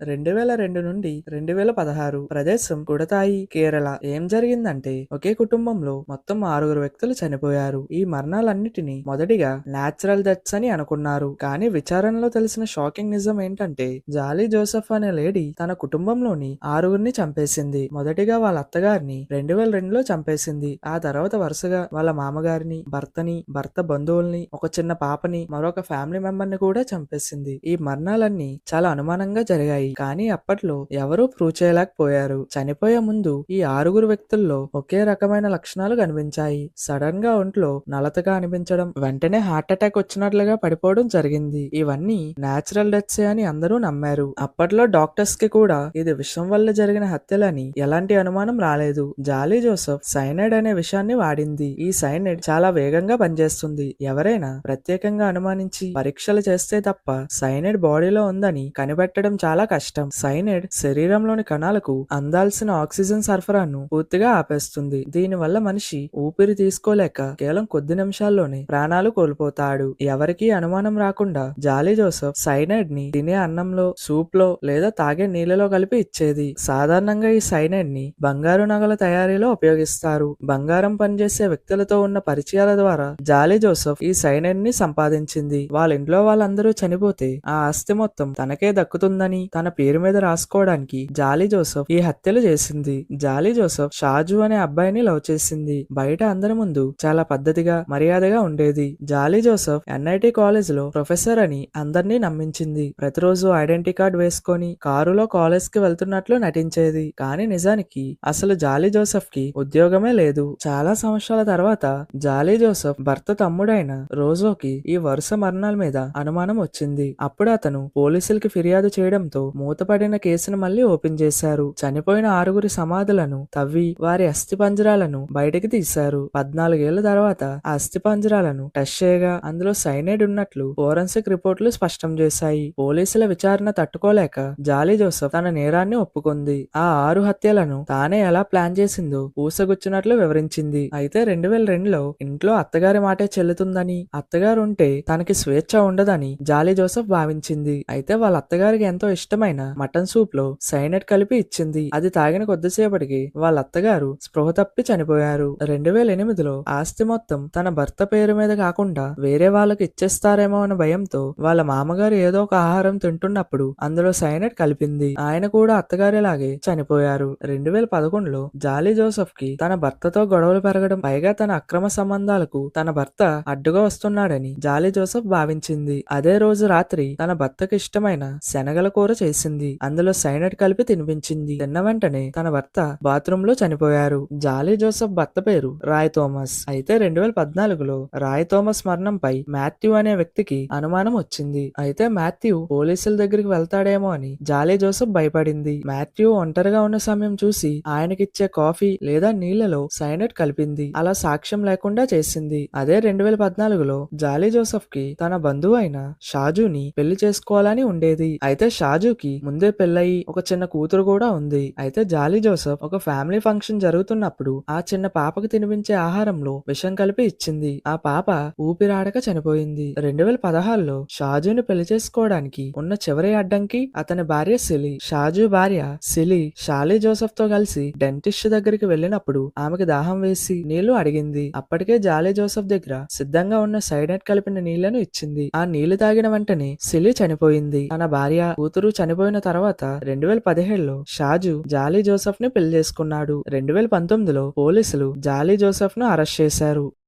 2002 నుండి 2016 ప్రదేశం కుడతాయి, కేరళ. ఏం జరిగిందంటే ఒకే కుటుంబంలో మొత్తం 6 వ్యక్తులు చనిపోయారు. ఈ మరణాలన్నిటినీ మొదటిగా న్యాచురల్ డెత్స్ అని అనుకున్నారు. కానీ విచారణలో తెలిసిన షాకింగ్ నిజం ఏంటంటే జాలీ జోసెఫ్ అనే లేడీ తన కుటుంబంలోని 6 చంపేసింది. మొదటిగా వాళ్ళ అత్తగారిని 2002లో చంపేసింది. ఆ తర్వాత వరుసగా వాళ్ళ మామగారిని, భర్తని, భర్త బంధువుల్ని, ఒక చిన్న పాపని, మరొక ఫ్యామిలీ మెంబర్ ని కూడా చంపేసింది. ఈ మరణాలన్నీ చాలా అనుమానంగా జరిగాయి. కానీ అప్పట్లో ఎవరూ ప్రూవ్ చేయలేకపోయారు. చనిపోయే ముందు ఈ 6 వ్యక్తుల్లో ఒకే రకమైన లక్షణాలు కనిపించాయి. సడన్ గా ఒంట్లో నలతగా అనిపించడం, వెంటనే హార్ట్ అటాక్ వచ్చినట్లుగా పడిపోవడం జరిగింది. ఇవన్నీ నేచురల్ డెత్స్ అని అందరూ నమ్మారు. అప్పట్లో డాక్టర్స్ కి కూడా ఇది విషం వల్ల జరిగిన హత్యలని ఎలాంటి అనుమానం రాలేదు. జాలీ జోసెఫ్ సైనైడ్ అనే విషయాన్ని వాడింది. ఈ సైనైడ్ చాలా వేగంగా పనిచేస్తుంది. ఎవరైనా ప్రత్యేకంగా అనుమానించి పరీక్షలు చేస్తే తప్ప సైనైడ్ బాడీలో ఉందని కనిపెట్టడం చాలా కష్టం. సైనైడ్ శరీరంలోని కణాలకు అందాల్సిన ఆక్సిజన్ సరఫరాను పూర్తిగా ఆపేస్తుంది. దీనివల్ల మనిషి ఊపిరి తీసుకోలేక కేవలం కొద్ది నిమిషాల్లోనే ప్రాణాలు కోల్పోతాడు. ఎవరికీ అనుమానం రాకుండా జాలీ జోసెఫ్ సైనైడ్ ని తినే అన్నంలో, సూప్ లో లేదా తాగే నీళ్ళలో కలిపి ఇచ్చేది. సాధారణంగా ఈ సైనైడ్ ని బంగారు నగల తయారీలో ఉపయోగిస్తారు. బంగారం పనిచేసే వ్యక్తులతో ఉన్న పరిచయాల ద్వారా జాలీ జోసెఫ్ ఈ సైనైడ్ ని సంపాదించింది. వాళ్ళ ఇంట్లో వాళ్ళందరూ చనిపోతే ఆ ఆస్తి మొత్తం తనకే దక్కుతుందని తన పేరు మీద రాసుకోవడానికి జాలీ జోసెఫ్ ఈ హత్యలు చేసింది. జాలీ జోసెఫ్ షాజు అనే అబ్బాయిని లవ్ చేసింది. బయట అందరి ముందు చాలా పద్ధతిగా, మర్యాదగా ఉండేది. జాలీ జోసెఫ్ ఎన్ఐటి కాలేజ్ లో ప్రొఫెసర్ అని అందరినీ నమ్మించింది. ప్రతిరోజు ఐడెంటిటీ కార్డ్ వేసుకొని కారులో కాలేజ్ కి వెళ్తున్నట్లు నటించేది. కానీ నిజానికి అసలు జాలీ జోసెఫ్ కి ఉద్యోగమే లేదు. చాలా సంవత్సరాల తర్వాత జాలీ జోసెఫ్ భర్త తమ్ముడైన రోజోకి ఈ వరుస మరణాల మీద అనుమానం వచ్చింది. అప్పుడు అతను పోలీసులకి ఫిర్యాదు చేయడంతో మూతపడిన కేసును మళ్లీ ఓపెన్ చేశారు. చనిపోయిన 6 సమాధులను తవ్వి వారి అస్థిపంజరాలను బయటికి తీశారు. 14 ఏళ్ల తర్వాత ఆ అస్థిపంజరాలను టెస్ట్ చేయగా అందులో సైనైడ్ ఉన్నట్లు ఫోరెన్సిక్ రిపోర్టులు స్పష్టం చేశాయి. పోలీసుల విచారణ తట్టుకోలేక జాలీ జోసెఫ్ తన నేరాన్ని ఒప్పుకుంది. ఆ 6 హత్యలను తానే ఎలా ప్లాన్ చేసిందో పూసగుచ్చినట్లు వివరించింది. అయితే 2002లో ఇంట్లో అత్తగారి మాటే చెల్లుతుందని, అత్తగారు ఉంటే తనకి స్వేచ్ఛ ఉండదని జాలీ జోసెఫ్ భావించింది. అయితే వాళ్ళ అత్తగారికి ఎంతో ఇష్టమైన మటన్ సూప్ లో సైనైడ్ కలిపి ఇచ్చింది. అది తాగిన కొద్దిసేపటికి వాళ్ళ అత్తగారు స్పృహ తప్పి చనిపోయారు. 2008లో ఆస్తి మొత్తం తన భర్త పేరు మీద కాకుండా వేరే వాళ్ళకి ఇచ్చేస్తారేమో అనే భయంతో వాళ్ళ మామగారు ఏదో ఒక ఆహారం తింటున్నప్పుడు అందులో సైనైడ్ కలిపింది. ఆయన కూడా అత్తగారిలాగే చనిపోయారు. 2011లో జాలీ జోసెఫ్ కి తన భర్తతో గొడవలు పెరగడం, పైగా తన అక్రమ సంబంధాలకు తన భర్త అడ్డుగా వస్తున్నాడని జాలీ జోసెఫ్ భావించింది. అదే రోజు రాత్రి తన భర్తకి ఇష్టమైన శనగల కూర చేసింది. అందులో సైనైడ్ కలిపి తినిపించింది. తిన్న వెంటనే తన భర్త బాత్రూమ్ లో చనిపోయారు. జాలీ జోసెఫ్ భర్త పేరు రాయ్ థోమస్. అయితే 2014లో రాయ్ థోమస్ మరణంపై మాథ్యూ అనే వ్యక్తికి అనుమానం వచ్చింది. అయితే మాథ్యూ పోలీసుల దగ్గరికి వెళ్తాడేమో అని జాలీ జోసెఫ్ భయపడింది. మాథ్యూ ఒంటరిగా ఉన్న సమయం చూసి ఆయనకిచ్చే కాఫీ లేదా నీళ్లలో సైనైడ్ కలిపింది. అలా సాక్ష్యం లేకుండా చేసింది. అదే 2014లో జాలీ జోసెఫ్ కి తన బంధువు అయిన షాజుని పెళ్లి చేసుకోవాలని ఉండేది. అయితే షాజుకి ముందే పెళ్ళయి ఒక చిన్న కూతురు కూడా ఉంది. అయితే జాలీ జోసెఫ్ ఒక ఫ్యామిలీ ఫంక్షన్ జరుగుతున్నప్పుడు ఆ చిన్న పాపకు తినిపించే ఆహారంలో విషం కలిపి ఇచ్చింది. ఆ పాప ఊపిరాడక చనిపోయింది. 2016లో షాజుని పెళ్లి చేసుకోవడానికి ఉన్న చివరి అడ్డంకి అతని భార్య సిలి. షాజు భార్య సిలి షాలీ జోసెఫ్ తో కలిసి డెంటిస్ట్ దగ్గరికి వెళ్ళినప్పుడు ఆమెకి దాహం వేసి నీళ్లు అడిగింది. అప్పటికే జాలీ జోసెఫ్ దగ్గర సిద్ధంగా ఉన్న సైనైడ్ కలిపిన నీళ్లను ఇచ్చింది. ఆ నీళ్లు తాగిన వెంటనే సిలి చనిపోయింది. తన భార్య, కూతురు చనిపోయిన తర్వాత 2017లో షాజు జాలీ జోసెఫ్ ని పెళ్లి చేసుకున్నాడు. 2019లో పోలీసులు జాలీ జోసెఫ్ ను అరెస్ట్ చేశారు.